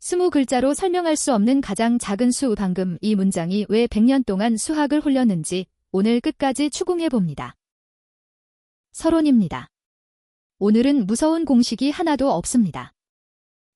20글자로 설명할 수 없는 가장 작은 수. 방금 이 문장이 왜 100년 동안 수학을 홀렸는지 오늘 끝까지 추궁해봅니다. 서론입니다. 오늘은 무서운 공식이 하나도 없습니다.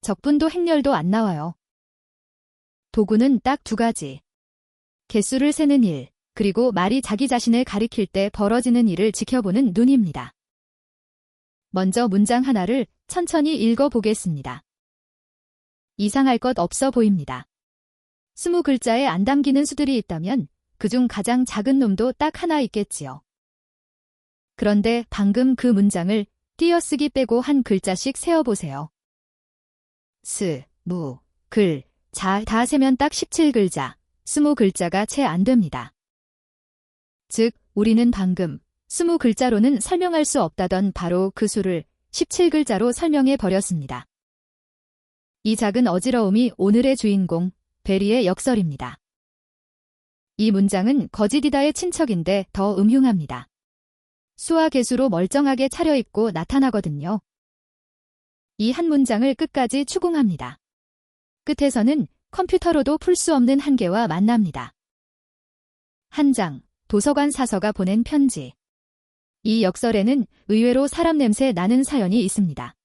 적분도 행렬도 안 나와요. 도구는 딱 2가지. 개수를 세는 일, 그리고 말이 자기 자신을 가리킬 때 벌어지는 일을 지켜보는 눈입니다. 먼저 문장 하나를 천천히 읽어보겠습니다. 이상할 것 없어 보입니다. 20글자에 안 담기는 수들이 있다면 그중 가장 작은 놈도 딱 하나 있겠지요. 그런데 방금 그 문장을 띄어쓰기 빼고 한 글자씩 세어보세요. 스, 무, 글, 자 다 세면 딱 17글자, 20글자가 채 안 됩니다. 즉, 우리는 방금 20글자로는 설명할 수 없다던 바로 그 수를 17글자로 설명해 버렸습니다. 이 작은 어지러움이 오늘의 주인공, 베리의 역설입니다. 이 문장은 거짓이다의 친척인데 더 음흉합니다. 수와 개수로 멀쩡하게 차려입고 나타나거든요. 이 한 문장을 끝까지 추궁합니다. 끝에서는 컴퓨터로도 풀 수 없는 한계와 만납니다. 한 장, 도서관 사서가 보낸 편지. 이 역설에는 의외로 사람 냄새 나는 사연이 있습니다.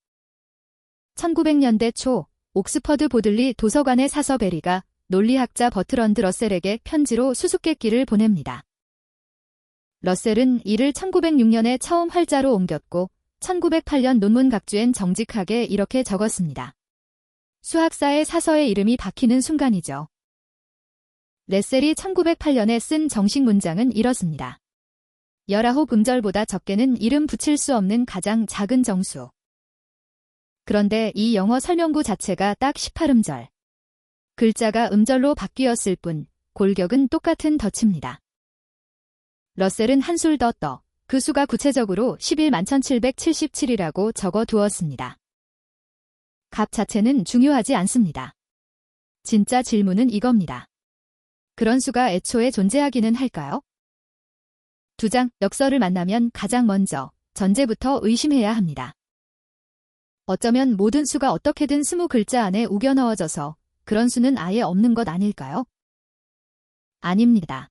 1900년대 초 옥스퍼드 보들리 도서관의 사서 베리가 논리학자 버트런드 러셀에게 편지로 수수께끼를 보냅니다. 러셀은 이를 1906년에 처음 활자로 옮겼고 1908년 논문 각주엔 정직하게 이렇게 적었습니다. 수학사의 사서의 이름이 박히는 순간이죠. 레셀이 1908년에 쓴 정식 문장은 이렇습니다. 19음절보다 적게는 이름 붙일 수 없는 가장 작은 정수. 그런데 이 영어 설명구 자체가 딱 18음절. 글자가 음절로 바뀌었을 뿐 골격은 똑같은 덫입니다. 러셀은 한술 더 떠 그 수가 구체적으로 111,777이라고 적어 두었습니다. 값 자체는 중요하지 않습니다. 진짜 질문은 이겁니다. 그런 수가 애초에 존재하기는 할까요? 2장, 역설을 만나면 가장 먼저 전제부터 의심해야 합니다. 어쩌면 모든 수가 어떻게든 20글자 안에 우겨 넣어져서 그런 수는 아예 없는 것 아닐까요? 아닙니다.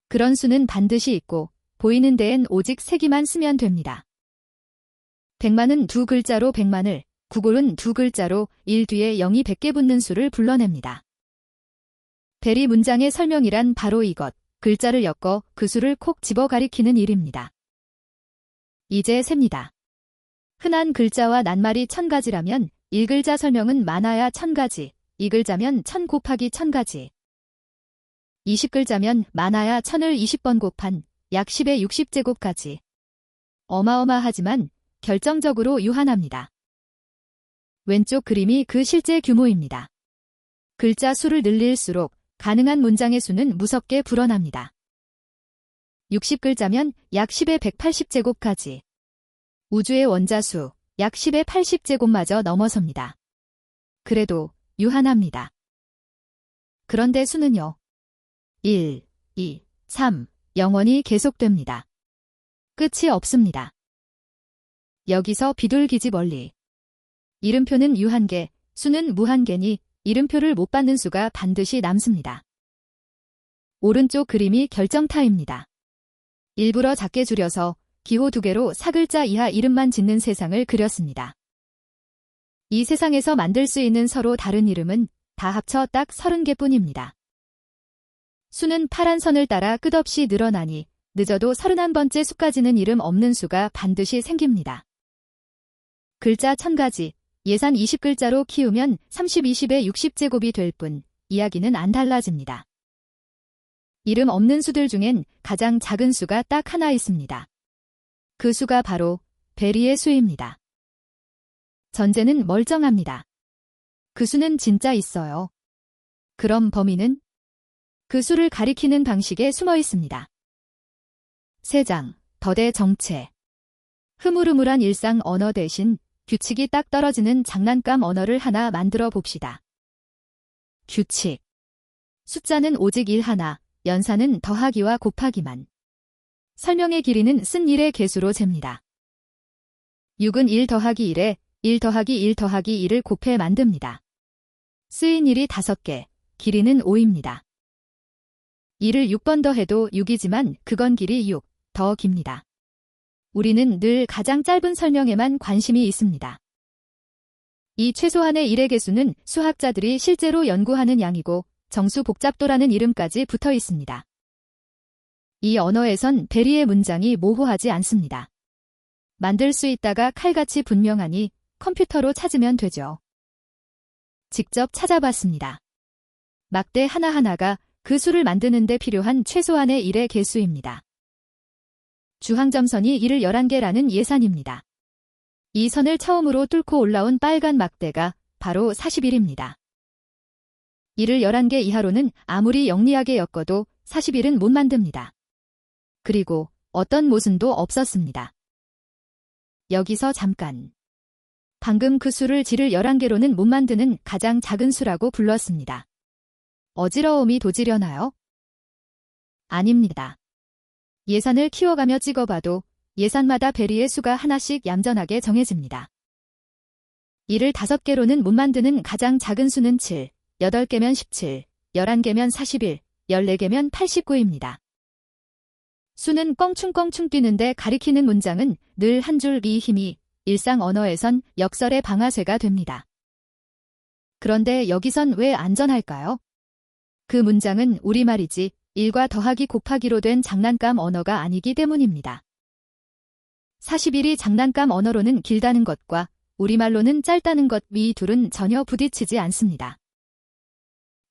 그런 수는 반드시 있고 보이는 데엔 오직 세기만 쓰면 됩니다. 100만은 2글자로 100만을, 9골은 2글자로 1 뒤에 0이 100개 붙는 수를 불러냅니다. 베리 문장의 설명이란 바로 이것, 글자를 엮어 그 수를 콕 집어 가리키는 일입니다. 이제 셉니다. 흔한 글자와 낱말이 1000가지라면 1글자 설명은 많아야 1000가지, 2글자면 1000 곱하기 1000가지. 20글자면 많아야 1000을 20번 곱한 약 10의 60제곱까지. 어마어마하지만 결정적으로 유한합니다. 왼쪽 그림이 그 실제 규모입니다. 글자 수를 늘릴수록 가능한 문장의 수는 무섭게 불어납니다. 60글자면 약 10의 180제곱까지. 우주의 원자수 약 10의 80제곱마저 넘어섭니다. 그래도 유한합니다. 그런데 수는요. 1, 2, 3, 영원히 계속됩니다. 끝이 없습니다. 여기서 비둘기집 원리. 이름표는 유한계, 수는 무한계니 이름표를 못 받는 수가 반드시 남습니다. 오른쪽 그림이 결정타입니다. 일부러 작게 줄여서 기호 2개로 4글자 이하 이름만 짓는 세상을 그렸습니다. 이 세상에서 만들 수 있는 서로 다른 이름은 다 합쳐 딱 30개뿐입니다. 수는 파란 선을 따라 끝없이 늘어나니 늦어도 31번째 수까지는 이름 없는 수가 반드시 생깁니다. 글자 1000가지, 예산 20글자로 키우면 30, 20의 60제곱이 될 뿐 이야기는 안 달라집니다. 이름 없는 수들 중엔 가장 작은 수가 딱 하나 있습니다. 그 수가 바로 베리의 수입니다. 전제는 멀쩡합니다. 그 수는 진짜 있어요. 그럼 범인은? 그 수를 가리키는 방식에 숨어 있습니다. 3장, 덫의 정체. 흐물흐물한 일상 언어 대신 규칙이 딱 떨어지는 장난감 언어를 하나 만들어 봅시다. 규칙. 숫자는 오직 1 하나, 연산은 더하기와 곱하기만. 설명의 길이는 쓴 1의 개수로 잽니다. 6은 1 더하기 1에 1 더하기 1 더하기 1을 곱해 만듭니다. 쓰인 일이 5개, 길이는 5입니다. 이를 6번 더해도 6이지만 그건 길이 6, 더 깁니다. 우리는 늘 가장 짧은 설명에만 관심이 있습니다. 이 최소한의 일의 개수는 수학자들이 실제로 연구하는 양이고 정수 복잡도라는 이름까지 붙어 있습니다. 이 언어에선 베리의 문장이 모호하지 않습니다. 만들 수 있다가 칼같이 분명하니 컴퓨터로 찾으면 되죠. 직접 찾아봤습니다. 막대 하나하나가 그 수를 만드는 데 필요한 최소한의 일의 개수입니다. 주항점선이 이를 11개라는 예산입니다. 이 선을 처음으로 뚫고 올라온 빨간 막대가 바로 41입니다. 이를 11개 이하로는 아무리 영리하게 엮어도 41은 못 만듭니다. 그리고 어떤 모순도 없었습니다. 여기서 잠깐. 방금 그 수를 지를 11개로는 못 만드는 가장 작은 수라고 불렀습니다. 어지러움이 도지려나요? 아닙니다. 예산을 키워가며 찍어봐도 예산마다 베리의 수가 하나씩 얌전하게 정해집니다. 이를 5개로는 못 만드는 가장 작은 수는 7, 8개면 17, 11개면 41, 14개면 89입니다. 수는 껑충껑충 뛰는데 가리키는 문장은 늘 한 줄 이 힘이 일상 언어에선 역설의 방아쇠가 됩니다. 그런데 여기선 왜 안전할까요? 그 문장은 우리말이지 1과 더하기 곱하기로 된 장난감 언어가 아니기 때문입니다. 41이 장난감 언어로는 길다는 것과 우리말로는 짧다는 것 위 둘은 전혀 부딪히지 않습니다.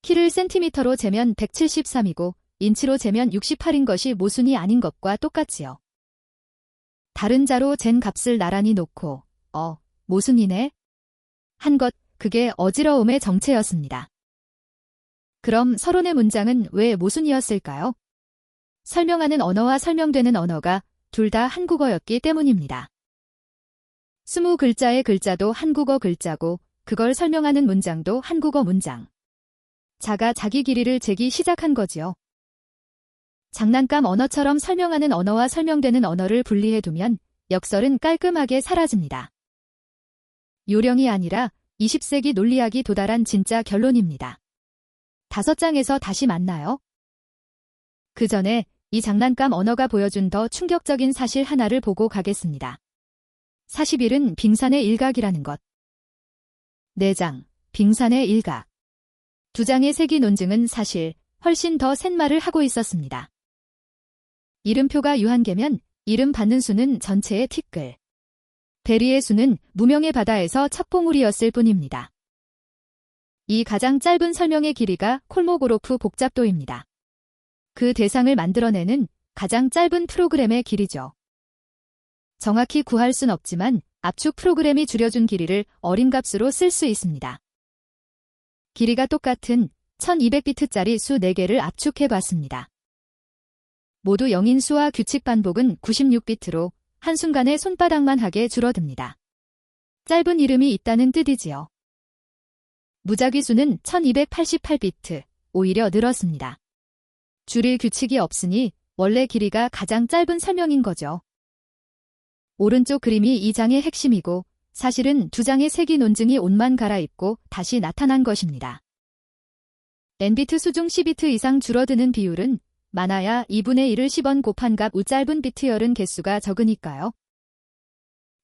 키를 센티미터로 재면 173이고 인치로 재면 68인 것이 모순이 아닌 것과 똑같지요. 다른 자로 잰 값을 나란히 놓고 모순이네? 한 것, 그게 어지러움의 정체였습니다. 그럼 서론의 문장은 왜 모순이었을까요? 설명하는 언어와 설명되는 언어가 둘 다 한국어였기 때문입니다. 20글자의 글자도 한국어 글자고 그걸 설명하는 문장도 한국어 문장. 자가 자기 길이를 재기 시작한 거지요. 장난감 언어처럼 설명하는 언어와 설명되는 언어를 분리해두면 역설은 깔끔하게 사라집니다. 요령이 아니라 20세기 논리학이 도달한 진짜 결론입니다. 5장에서 다시 만나요. 그 전에 이 장난감 언어가 보여준 더 충격적인 사실 하나를 보고 가겠습니다. 41은 빙산의 일각이라는 것. 4장, 빙산의 일각. 2장의 세기 논증은 사실 훨씬 더 센 말을 하고 있었습니다. 이름표가 유한계면 이름 받는 수는 전체의 티끌. 베리의 수는 무명의 바다에서 첫 봉우리였을 뿐입니다. 이 가장 짧은 설명의 길이가 콜모고로프 복잡도입니다. 그 대상을 만들어내는 가장 짧은 프로그램의 길이죠. 정확히 구할 순 없지만 압축 프로그램이 줄여준 길이를 어림값으로 쓸 수 있습니다. 길이가 똑같은 1200비트짜리 수 4개를 압축해봤습니다. 모두 0인 수와 규칙 반복은 96비트로 한순간에 손바닥만 하게 줄어듭니다. 짧은 이름이 있다는 뜻이지요. 무작위 수는 1288비트, 오히려 늘었습니다. 줄일 규칙이 없으니 원래 길이가 가장 짧은 설명인 거죠. 오른쪽 그림이 이 장의 핵심이고 사실은 2장의 세기 논증이 옷만 갈아입고 다시 나타난 것입니다. n비트 수 중 10비트 이상 줄어드는 비율은 많아야 2분의 1을 10원 곱한 값 우 짧은 비트열은 개수가 적으니까요.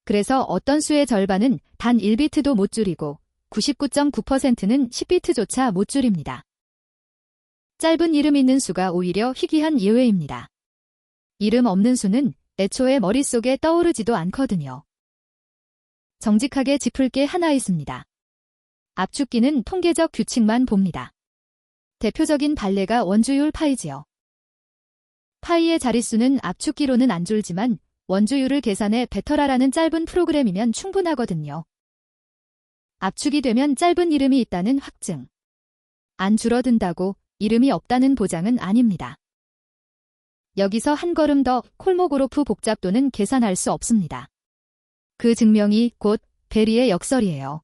그래서 어떤 수의 절반은 단 1비트도 못 줄이고 99.9%는 10비트조차 못 줄입니다. 짧은 이름 있는 수가 오히려 희귀한 예외입니다. 이름 없는 수는 애초에 머릿속에 떠오르지도 않거든요. 정직하게 짚을 게 하나 있습니다. 압축기는 통계적 규칙만 봅니다. 대표적인 판례가 원주율 파이지요. 파이의 자릿수는 압축기로는 안 줄지만 원주율을 계산해 베터라라는 짧은 프로그램이면 충분하거든요. 압축이 되면 짧은 이름이 있다는 확증. 안 줄어든다고 이름이 없다는 보장은 아닙니다. 여기서 한 걸음 더 콜모고로프 복잡도는 계산할 수 없습니다. 그 증명이 곧 베리의 역설이에요.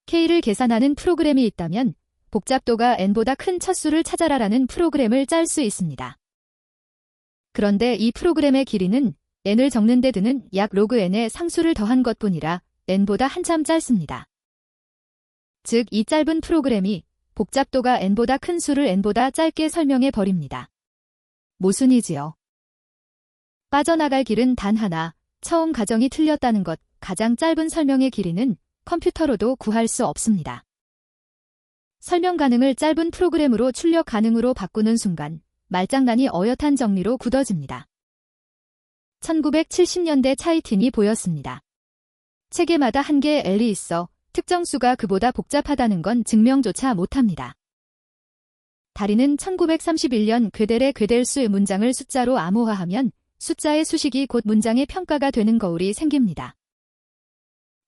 K를 계산하는 프로그램이 있다면 복잡도가 n보다 큰 첫 수를 찾아라라는 프로그램을 짤 수 있습니다. 그런데 이 프로그램의 길이는 n을 적는 데 드는 약 로그 n의 상수를 더한 것뿐이라 n보다 한참 짧습니다. 즉 이 짧은 프로그램이 복잡도가 n보다 큰 수를 n보다 짧게 설명해 버립니다. 모순이지요. 빠져나갈 길은 단 하나, 처음 가정이 틀렸다는 것, 가장 짧은 설명의 길이는 컴퓨터로도 구할 수 없습니다. 설명 가능을 짧은 프로그램으로 출력 가능으로 바꾸는 순간 말장난이 어엿한 정리로 굳어집니다. 1970년대 차이틴이 보였습니다. 체계마다 한 개의 L이 있어 특정 수가 그보다 복잡하다는 건 증명조차 못합니다. 다리는 1931년 괴델의 괴델수의 문장을 숫자로 암호화하면 숫자의 수식이 곧 문장의 평가가 되는 거울이 생깁니다.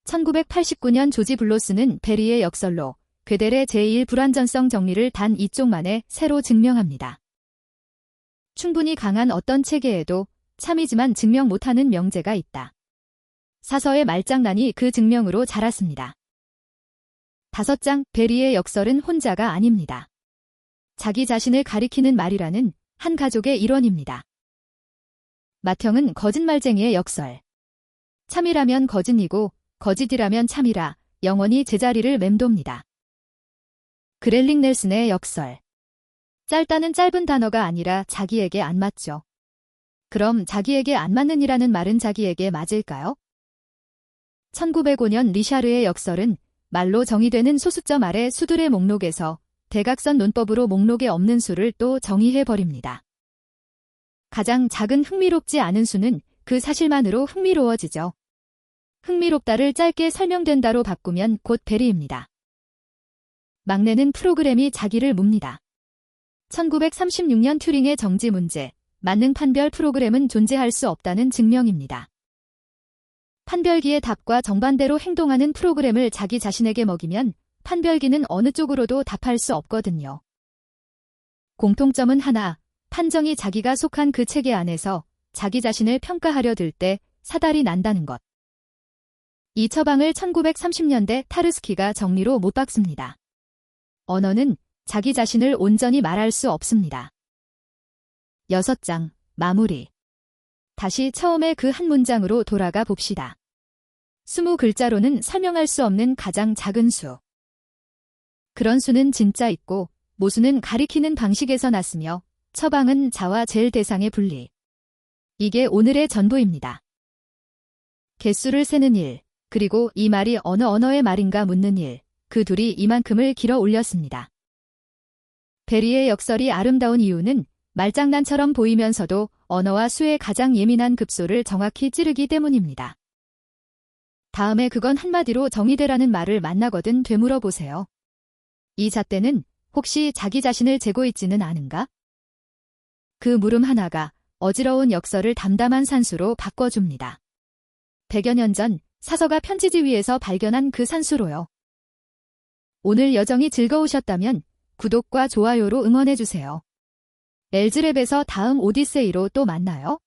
1989년 조지 블로스는 베리의 역설로 괴델의 제1 불완전성 정리를 단 2쪽 만에 새로 증명합니다. 충분히 강한 어떤 체계에도 참이지만 증명 못하는 명제가 있다. 사서의 말장난이 그 증명으로 자랐습니다. 5장 베리의 역설은 혼자가 아닙니다. 자기 자신을 가리키는 말이라는 한 가족의 일원입니다. 맏형은 거짓말쟁이의 역설. 참이라면 거짓이고 거짓이라면 참이라 영원히 제자리를 맴돕니다. 그렐링 넬슨의 역설. 짧다는 짧은 단어가 아니라 자기에게 안 맞죠. 그럼 자기에게 안 맞는 이라는 말은 자기에게 맞을까요? 1905년 리샤르의 역설은 말로 정의되는 소수점 아래 수들의 목록에서 대각선 논법으로 목록에 없는 수를 또 정의해버립니다. 가장 작은 흥미롭지 않은 수는 그 사실만으로 흥미로워지죠. 흥미롭다를 짧게 설명된다로 바꾸면 곧 베리입니다. 막내는 프로그램이 자기를 묻니다. 1936년 튜링의 정지 문제, 만능 판별 프로그램은 존재할 수 없다는 증명입니다. 판별기의 답과 정반대로 행동하는 프로그램을 자기 자신에게 먹이면 판별기는 어느 쪽으로도 답할 수 없거든요. 공통점은 하나, 판정이 자기가 속한 그 체계 안에서 자기 자신을 평가하려 들 때 사달이 난다는 것. 이 처방을 1930년대 타르스키가 정리로 못 박습니다. 언어는 자기 자신을 온전히 말할 수 없습니다. 6장, 마무리. 다시 처음에 그 한 문장으로 돌아가 봅시다. 20글자로는 설명할 수 없는 가장 작은 수. 그런 수는 진짜 있고 모수는 가리키는 방식에서 났으며 처방은 자와 젤 대상의 분리. 이게 오늘의 전부입니다. 개수를 세는 일, 그리고 이 말이 어느 언어의 말인가 묻는 일, 그 둘이 이만큼을 길어 올렸습니다. 베리의 역설이 아름다운 이유는 말장난처럼 보이면서도 언어와 수의 가장 예민한 급소를 정확히 찌르기 때문입니다. 다음에 그건 한마디로 정의되라는 말을 만나거든 되물어 보세요. 이 잣대는 혹시 자기 자신을 재고 있지는 않은가? 그 물음 하나가 어지러운 역설을 담담한 산수로 바꿔줍니다. 100여 년 전 사서가 편지지 위에서 발견한 그 산수로요. 오늘 여정이 즐거우셨다면 구독과 좋아요로 응원해주세요. 엘즈랩에서 다음 오디세이로 또 만나요.